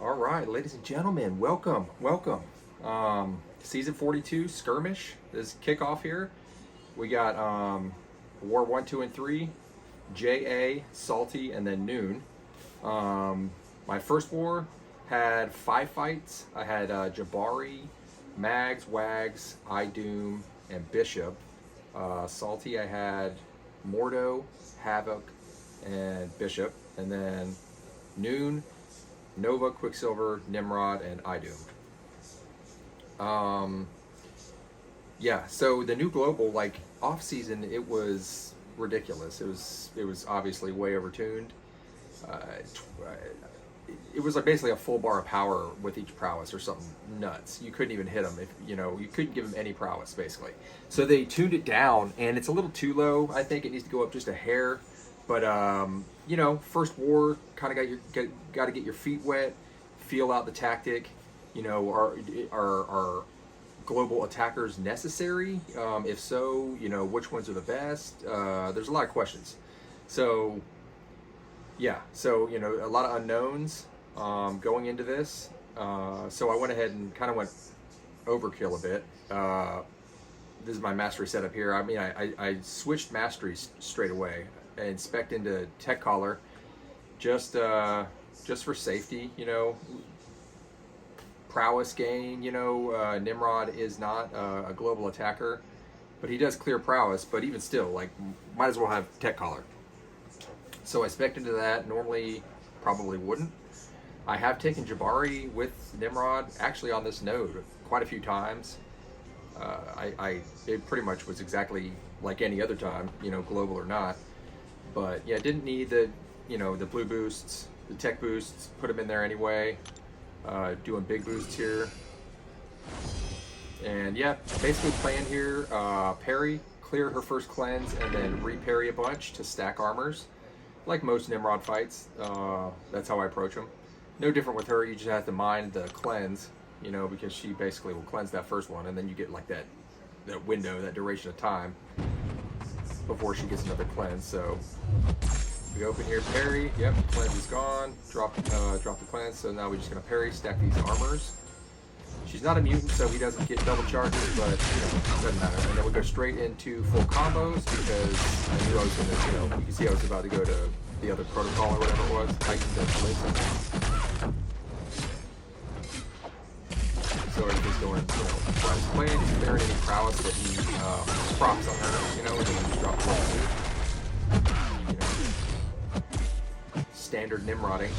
All right, ladies and gentlemen, welcome. Season 42, Skirmish. This kickoff here. We got War 1, 2, and 3, JA, Sålty, and then NewN. My first war had 5 fights. I had Jabari, Mags, Wags, iDoom, and Bishop. Sålty, I had Mordo, Havok, and Bishop. And then NewN, Nova, Quicksilver, Nimrod, and iDoom. Yeah, so the new global, like off season, it was ridiculous. It was obviously way overtuned. It was like basically a full bar of power with each prowess or something nuts. You couldn't even hit them if you couldn't give them any prowess basically. So they tuned it down, and it's a little too low. I think it needs to go up just a hair. But first war, kind of got to get your feet wet, feel out the tactic. Are global attackers necessary? If so, which ones are the best? There's a lot of questions. So yeah, so a lot of unknowns going into this. So I went ahead and kind of went overkill a bit. This is my mastery setup here. I mean, I switched masteries straight away and spec'd into Tech Collar just for safety. Prowess gain. Nimrod is not a global attacker, but he does clear prowess. But even still, like, might as well have Tech Collar. So I spec'd into that. Normally, probably wouldn't. I have taken Jabari with Nimrod actually on this node quite a few times. It pretty much was exactly like any other time, global or not. But yeah, didn't need the blue boosts, the tech boosts. Put them in there anyway. Doing big boosts here. And yeah, basically playing here. Parry, clear her first cleanse, and then re-parry a bunch to stack armors. Like most Nimrod fights, that's how I approach them. No different with her. You just have to mind the cleanse, because she basically will cleanse that first one, and then you get like that window, that duration of time before she gets another cleanse. So we open here, parry. Yep, cleanse is gone. Drop the cleanse. So now we're just gonna parry, stack these armors. She's not a mutant, so he doesn't get double charges, but it doesn't matter. And then we go straight into full combos because I knew I was gonna, you can see I was about to go to the other protocol or whatever it was, Titan that. So everything's going, while he's playing, he's clearing any prowess that he procs on her, and then just drop the standard Nimrodding.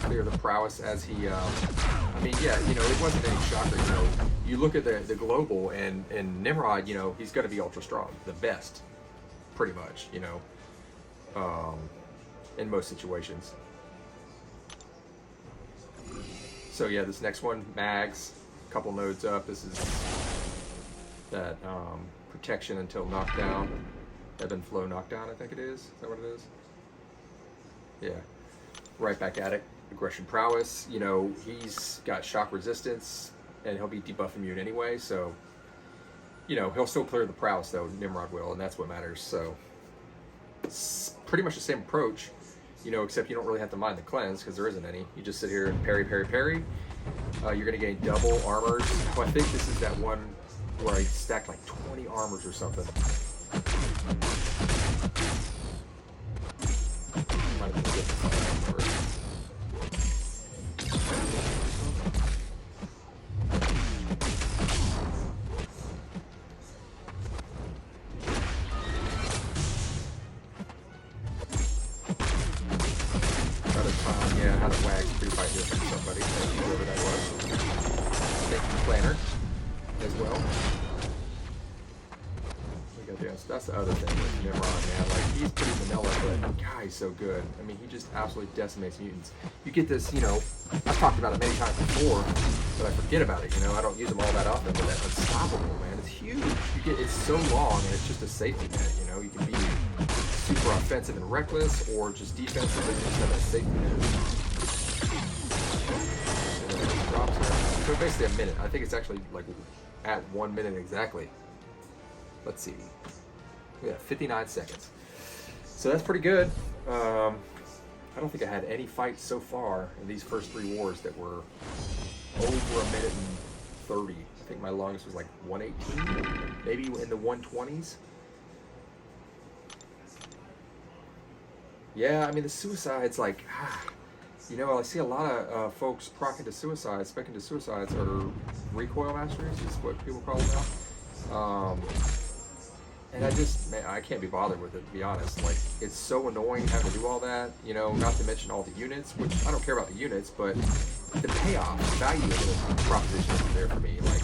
Clear the prowess as he, it wasn't any shocker, You look at the global, and Nimrod, he's going to be ultra strong, the best, pretty much, in most situations. So yeah, this next one, Mags, a couple nodes up. This is that protection until knockdown, ebb and flow knockdown, I think it is. Is that what it is? Yeah, right back at it. Aggression prowess, he's got shock resistance, and he'll be debuff immune anyway, so, he'll still clear the prowess, though, Nimrod will, and that's what matters. So it's pretty much the same approach, except you don't really have to mind the cleanse, because there isn't any. You just sit here and parry, parry, parry. You're going to gain double armors. Well, I think this is that one where I stacked like 20 armors or something. Might have been different. That's the other thing with Nimrod, man. Like, he's pretty vanilla, but God, he's so good. I mean, he just absolutely decimates mutants. You get this, I've talked about it many times before, but I forget about it. I don't use them all that often, but that's unstoppable, man. It's huge. It's so long, and it's just a safety net. You can be super offensive and reckless, or just defensive and just have a safety net. And then it just drops her. So basically a minute. I think it's actually like at 1 minute exactly. Let's see. Yeah, 59 seconds. So that's pretty good. I don't think I had any fights so far in these first 3 wars that were over a minute and 30. I think my longest was like 118, maybe in the 120s. Yeah, I mean, the suicides, like, you know, I see a lot of folks procking to suicides, specking to suicides, or recoil masteries, is what people call them now. And I can't be bothered with it, to be honest. Like, it's so annoying having to do all that, you know, not to mention all the units, which I don't care about the units, but the payoff, the value of the proposition isn't there for me. Like,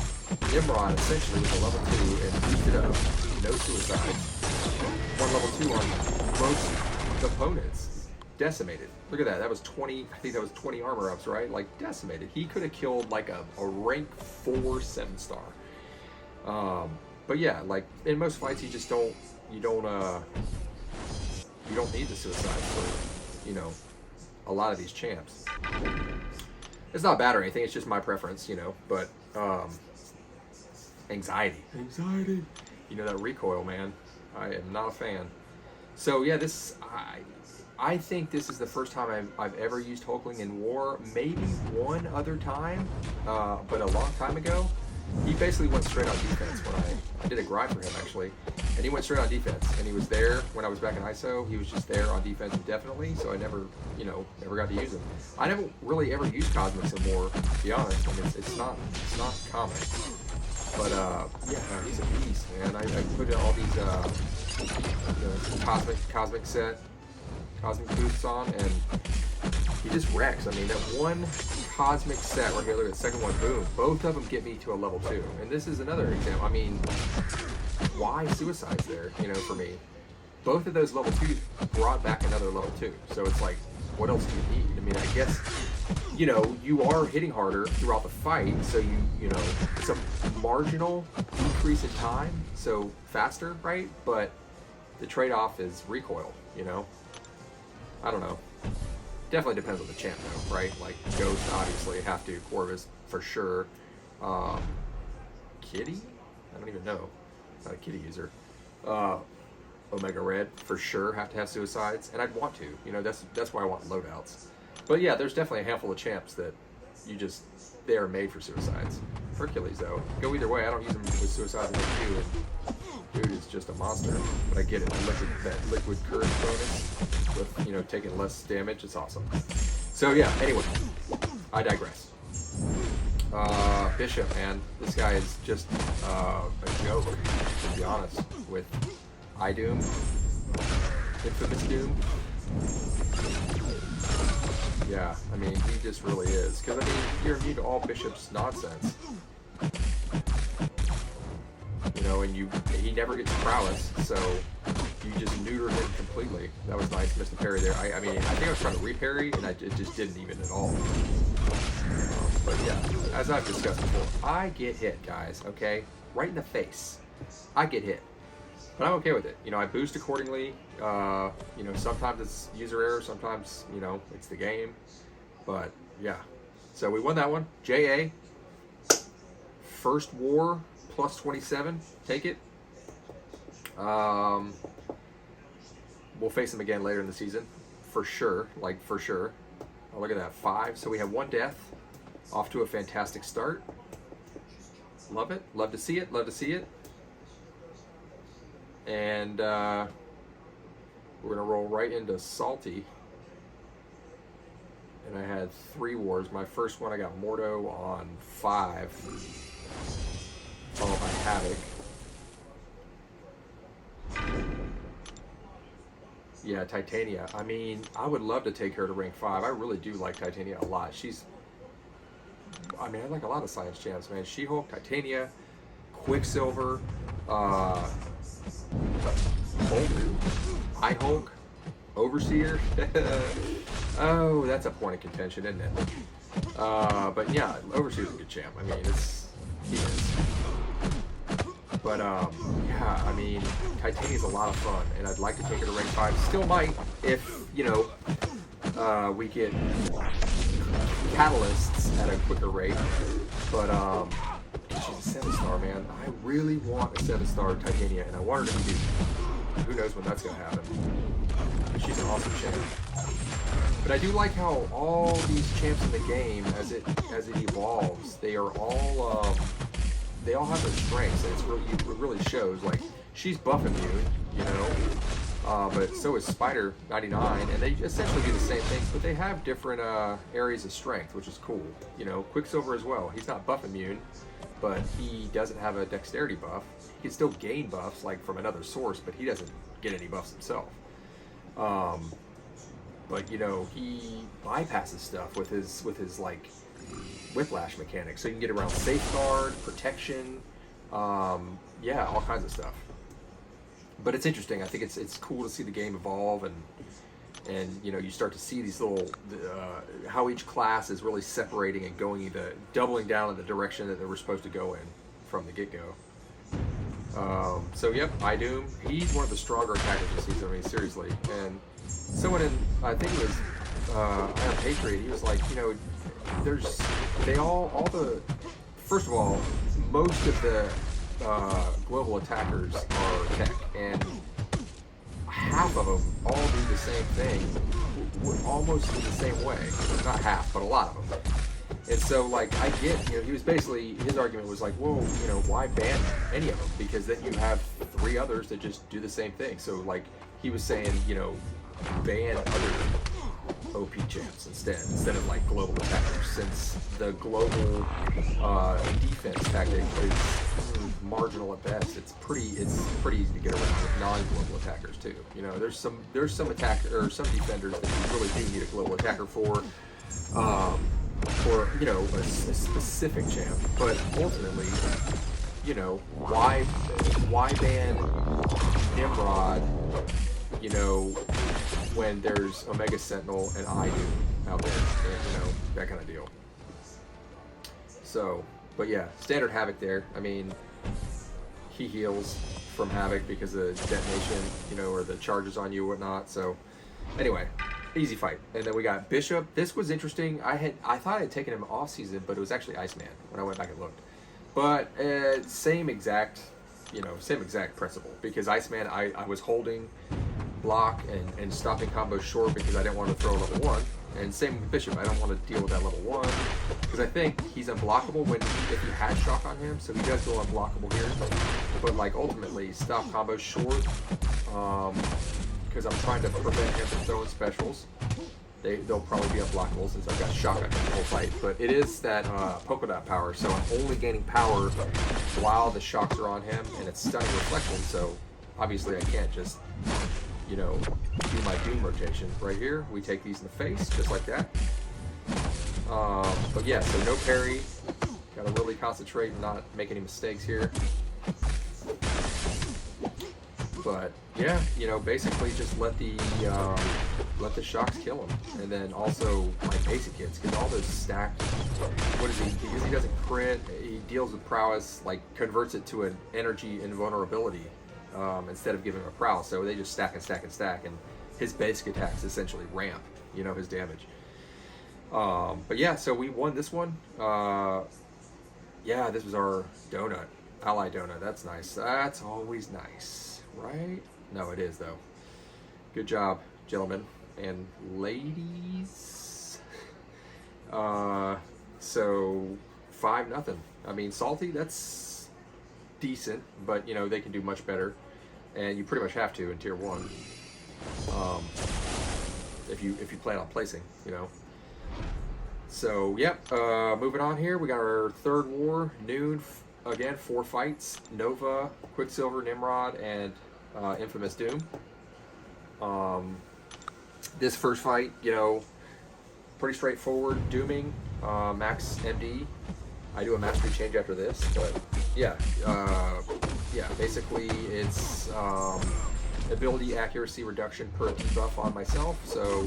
Nimrod essentially was a level 2 and boosted up, no suicides. 1 level 2 on most opponents. Decimated. Look at that. That was 20, I think that was 20 armor ups, right? Like, decimated. He could have killed like a rank 4 7-star. But yeah, like in most fights, you don't need the suicide for, you know, a lot of these champs. It's not bad or anything. It's just my preference, you know. But anxiety, you know, that recoil, man. I am not a fan. So yeah, I think this is the first time I've ever used Hulkling in war. Maybe one other time, but a long time ago. He basically went straight on defense when I did a grind for him, actually. And he went straight on defense. And he was there when I was back in ISO. He was just there on defense indefinitely, so I never got to use him. I never really ever used Cosmics in war, to be honest. I mean, it's not common. But, yeah, he's a beast, man. I put in all these cosmic set, cosmic boosts on, and he just wrecks. I mean, that one cosmic set right here, look at the second one, boom. Both of them get me to a level 2. And this is another example. I mean, why suicides there, you know, for me? Both of those level 2s brought back another level 2. So it's like, what else do you need? I mean, I guess, you know, you are hitting harder throughout the fight, so you know, some marginal decrease in time, so faster, right? But the trade-off is recoil, you know? I don't know. Definitely depends on the champ though, right? Like Ghost obviously have to, Corvus for sure. Kitty? I don't even know. Not a Kitty user. Omega Red for sure have to have suicides, and I'd want to. You know, that's why I want loadouts. But yeah, there's definitely a handful of champs that they are made for suicides. Hercules though, go either way. I don't use him with suicides in Q, and dude is just a monster. But I get it. That liquid courage bonus with, you know, taking less damage. It's awesome. So yeah. Anyway, I digress. Bishop, man, this guy is just a joke, to be honest. With iDoom, infamous Doom. Yeah, I mean, he just really is. Because, I mean, you're immune to all Bishop's nonsense. You know, and he never gets prowess, so you just neuter him completely. That was nice, missed the parry there. I mean, I think I was trying to re-parry, and it just didn't even at all. But yeah, as I've discussed before, I get hit, guys, okay? Right in the face. I get hit. But I'm okay with it. You know, I boost accordingly. You know, sometimes it's user error, sometimes, you know, it's the game. But yeah. So we won that one. JA. First war plus 27. Take it. We'll face him again later in the season. For sure. Like, for sure. Oh, look at that. 5. So we have 1 death. Off to a fantastic start. Love it. Love to see it. Love to see it. And we're going to roll right into Sålty. And I had 3 wars. My first one I got Mordo on 5. Followed by Havok. Yeah, Titania. I mean, I would love to take her to rank 5. I really do like Titania a lot. I mean, I like a lot of science champs, man. She-Hulk, Titania, Quicksilver, Hulk, I-Hulk, Overseer. Oh, that's a point of contention, isn't it? But yeah, Overseer's a good champ. I mean, he is. But yeah, I mean, Titania's a lot of fun, and I'd like to take her to rank 5. Still might if, you know, we get catalysts at a quicker rate. But she's a 7-star, man. I really want a 7-star Titania, and I want her to be. Who knows when that's gonna happen? She's an awesome champ. But I do like how all these champs in the game, as it evolves, they are all they all have their strengths, and it really shows. Like, she's buff immune, you know, but so is Spider 99, and they essentially do the same things, but they have different areas of strength, which is cool. You know, Quicksilver as well. He's not buff immune, but he doesn't have a dexterity buff. He can still gain buffs like from another source, but he doesn't get any buffs himself. But you know, he bypasses stuff with his like whiplash mechanics, so you can get around safeguard, protection, yeah, all kinds of stuff. But it's interesting. I think it's cool to see the game evolve, and you know, you start to see these little how each class is really separating and going doubling down in the direction that they were supposed to go in from the get-go. So yep, iDoom, he's one of the stronger attackers this season. I mean, seriously. And someone in, I think it was Iron Patriot, he was like, you know, first of all, most of the global attackers are tech, and half of them all do the same thing, almost in the same way. Not half, but a lot of them. And so, like, I get, you know, he was basically, his argument was like, well, you know, why ban any of them? Because then you have 3 others that just do the same thing. So, like, he was saying, you know, ban other OP champs instead of like global attackers, since the global defense tactic is marginal at best. It's pretty easy to get around with non-global attackers too. You know, there's some defenders that you really do need a global attacker for you know, a specific champ. But ultimately, you know, why ban Nimrod, you know, when there's Omega Sentinel and iDoom out there, and, you know, that kind of deal. So, but yeah, standard Havok there. I mean, he heals from Havok because of detonation, you know, or the charges on you and whatnot. So, anyway, easy fight. And then we got Bishop. This was interesting. I thought I had taken him off season, but it was actually Iceman when I went back and looked. But same exact principle, because Iceman, I was holding block and stopping combos short because I didn't want to throw level 1, and same with Bishop. I don't want to deal with that level 1 because I think he's unblockable if you had shock on him, so he does go unblockable here, but like ultimately stop combos short because I'm trying to prevent him from throwing specials. They'll probably be unblockable since I've got shock on him the whole fight, but it is that polka dot power, so I'm only gaining power while the shocks are on him, and it's stunning reflection, so obviously I can't just, you know, do my Doom rotation. Right here, we take these in the face, just like that. But yeah, so no parry. Gotta really concentrate and not make any mistakes here. But yeah, you know, basically just let the shocks kill him, and then also my basic hits, because all those stacked. What is he? Because he doesn't crit, he deals with prowess, like converts it to an energy invulnerability. Instead of giving him a prowl, so they just stack and stack and stack, and his basic attacks essentially ramp, you know, his damage. But yeah, so we won this one. Yeah, this was our donut, ally donut. That's nice. That's always nice, right? No, it is though. Good job, gentlemen and ladies. So 5-0. I mean, Sålty, that's decent, but you know, they can do much better, and you pretty much have to in tier 1 if you plan on placing, you know. So yep, moving on here, we got our third war. NewN, again, 4 fights: Nova, Quicksilver, Nimrod, and infamous Doom. This first fight, you know, pretty straightforward. Dooming, max MD. I do a mastery change after this, but yeah, basically it's ability accuracy reduction per debuff on myself, so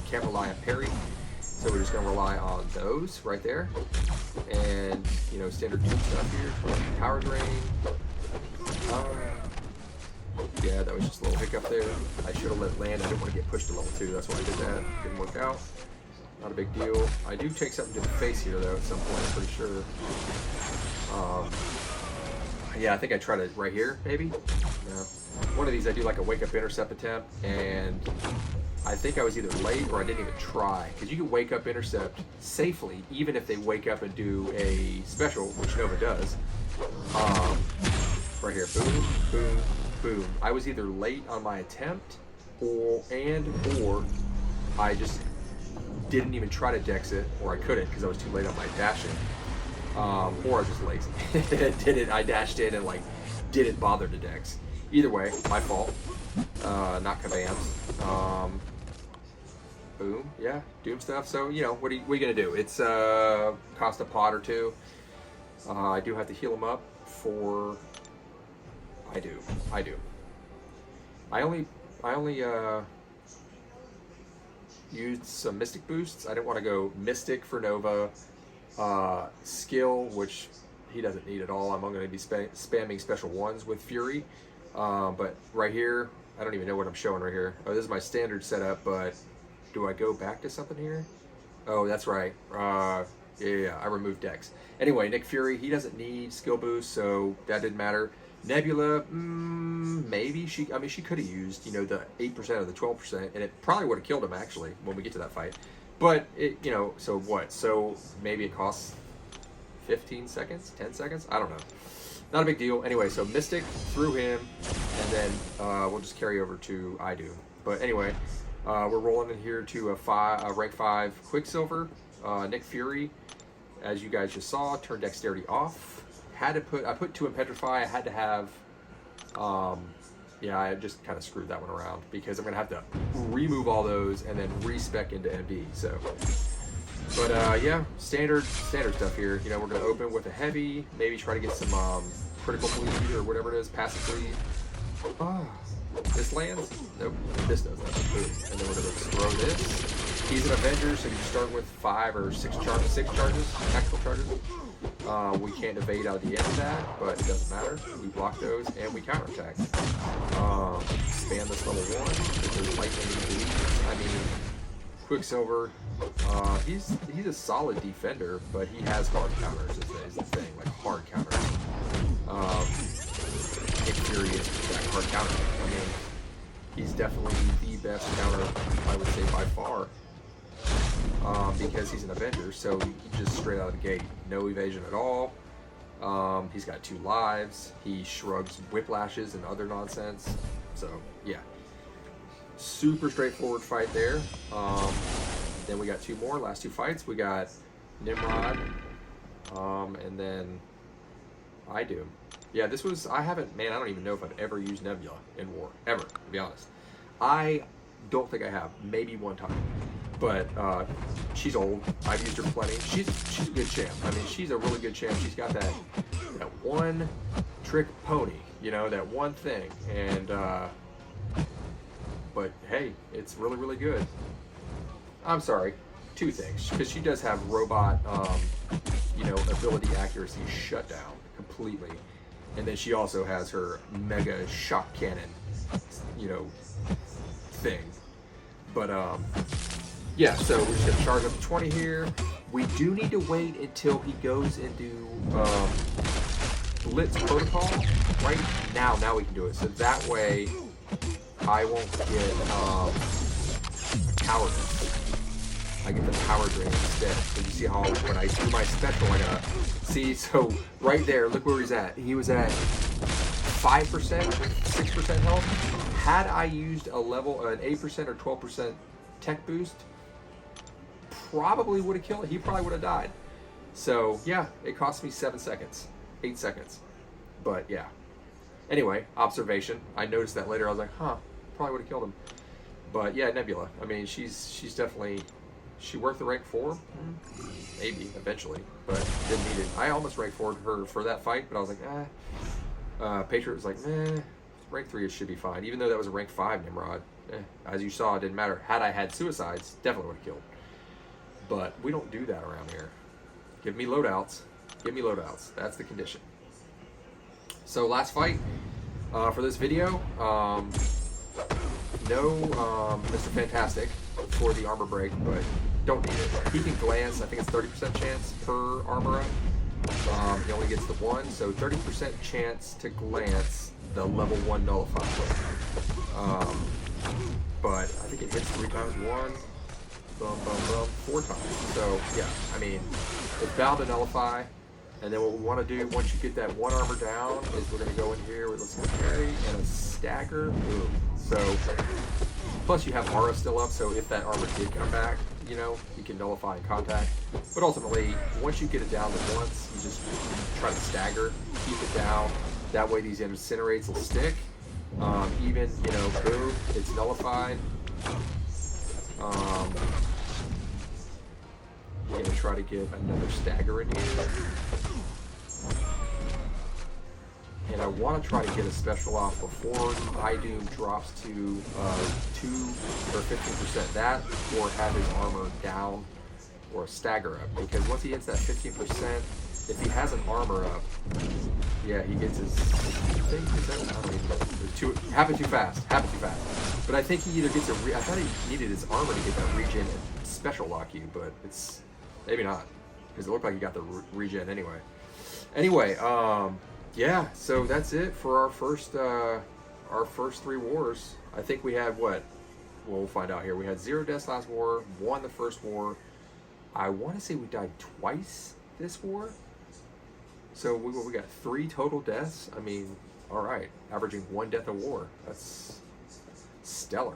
can't rely on parry. So we're just gonna rely on those right there, and you know, standard Doom stuff here. Power drain. Yeah, that was just a little hiccup there. I should have let it land. I didn't want to get pushed to level 2. That's why I did that. Didn't work out. Not a big deal. I do take something to the face here, though, at some point, I'm pretty sure. Yeah, I think I tried it right here, maybe? No. One of these, I do like a wake-up intercept attempt, and I think I was either late or I didn't even try. Because you can wake up intercept safely, even if they wake up and do a special, which Nova does. Right here, boom, boom, boom. I was either late on my attempt, or I just didn't even try to dex it, or I couldn't because I was too late on my dashing. Or I was just lazy. I dashed in and like didn't bother to dex. Either way, my fault. Not Kavams. Boom, yeah, Doom stuff. So you know, what are you gonna do? It's cost a pot or two. I do have to heal him up for. I do. I only used some Mystic boosts. I didn't want to go Mystic for Nova. Skill, which he doesn't need at all. I'm going to be spamming special ones with Fury. But right here, I don't even know what I'm showing right here. Oh, this is my standard setup, but do I go back to something here? Oh, that's right. Yeah, I removed Dex. Anyway, Nick Fury, he doesn't need skill boost, so that didn't matter. Nebula, maybe she could have used, you know, the 8% or the 12%, and it probably would have killed him actually when we get to that fight. But it, you know, so what? So maybe it costs 15 seconds, 10 seconds? I don't know. Not a big deal. Anyway, so Mystic through him, and then we'll just carry over to iDoom. But anyway, we're rolling in here to a rank 5 Quicksilver. Nick Fury, as you guys just saw, turned dexterity off. I put 2 in Petrify. I had to have, yeah, I just kind of screwed that one around because I'm going to have to remove all those and then respec into MD. So, but yeah, standard stuff here. You know, we're going to open with a heavy, maybe try to get some critical bleed or whatever it is, passive bleed. This lands? Nope, this doesn't. And then we're going to throw this. He's an Avenger, so you start with 5 or 6 charges, tactical charges. We can't evade out of the end of that, but it doesn't matter. We block those and we counterattack. Span this level 1. There's lightning bleeds. I mean, Quicksilver. He's a solid defender, but he has hard counters. Is the thing, like hard counters. Nick Fury is that hard counter. I mean, he's definitely the best counter, I would say, by far. Because he's an Avenger, so he just straight out of the gate, no evasion at all. He's got 2 lives. He shrugs whiplashes and other nonsense. So yeah, super straightforward fight there. Then we got 2 more, last 2 fights. We got Nimrod, and then iDoom. Yeah, this was, I don't even know if I've ever used Nebula in war, ever, to be honest. I don't think I have, maybe one time. But she's old. I've used her plenty. She's a good champ. I mean, she's a really good champ. She's got that one trick pony, you know, that one thing. And but hey, it's really, really good. I'm sorry, 2 things, because she does have robot, you know, ability accuracy shutdown completely, and then she also has her mega shock cannon, you know, thing. But yeah, so we're just gonna charge up to 20 here. We do need to wait until he goes into Blitz Protocol. Right now we can do it. So that way I won't get power. I get the power drain instead. So you see how when I do my special, I gotta see. So right there, look where he's at. He was at 5%, 6% health. Had I used an 8% or 12% tech boost, probably would have killed it. He probably would have died. So yeah, it cost me 7 seconds, 8 seconds. But yeah. Anyway, observation. I noticed that later. I was like, huh, probably would have killed him. But yeah, Nebula. I mean, she's definitely, she worth the rank 4? Maybe eventually, but didn't need it. I almost ranked 4 her for that fight, but I was like, Patriot was like, rank 3 should be fine. Even though that was a rank 5 Nimrod. As you saw, it didn't matter. Had I had suicides, definitely would have killed. But we don't do that around here. Give me loadouts. Give me loadouts. That's the condition. So last fight for this video. No Mr. Fantastic for the armor break, but don't need it. He can glance. I think it's 30% chance per armor up. He only gets the 1, so 30% chance to glance the level 1 nullifier. but I think it hits 3 times. 1, boom, boom, boom, 4 times. So yeah, I mean, it's bound to nullify. And then what we want to do once you get that 1 armor down is we're going to go in here with a parry and a stagger. Boom. So plus you have aura still up, so if that armor did come back, you know, you can nullify in contact. But ultimately, once you get it down to once, you just try to stagger, keep it down. That way these incinerates will stick. Even, you know, boom, it's nullified. We're going to try to get another stagger in here. And I want to try to get a special off before iDoom drops to 2 or 15%. That, or have his armor down, or a stagger up. Because once he hits that 15%, if he has an armor up, yeah, he gets his. I don't even know. Happened too fast. But I think he either gets a. I thought he needed his armor to get that regen and special lock you, but it's maybe not, because it looked like he got the regen anyway. Anyway, yeah, so that's it for our first 3 wars. I think we had what? Well, we'll find out here. We had 0 deaths last war, 1 the first war. I want to say we died twice this war. So we got 3 total deaths. I mean, all right, averaging 1 death a war. That's stellar.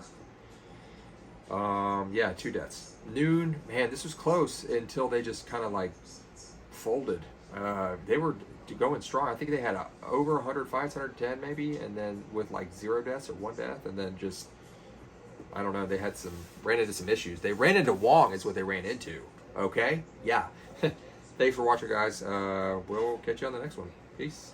Yeah, 2 deaths. NewN, man, this was close until they just kind of like folded. They were going strong. I think they had over 100 fights, 110 maybe, and then with like 0 deaths or 1 death, and then just, I don't know, they had ran into some issues. They ran into Wong is what they ran into. Okay? Yeah. Thanks for watching, guys. We'll catch you on the next one. Peace.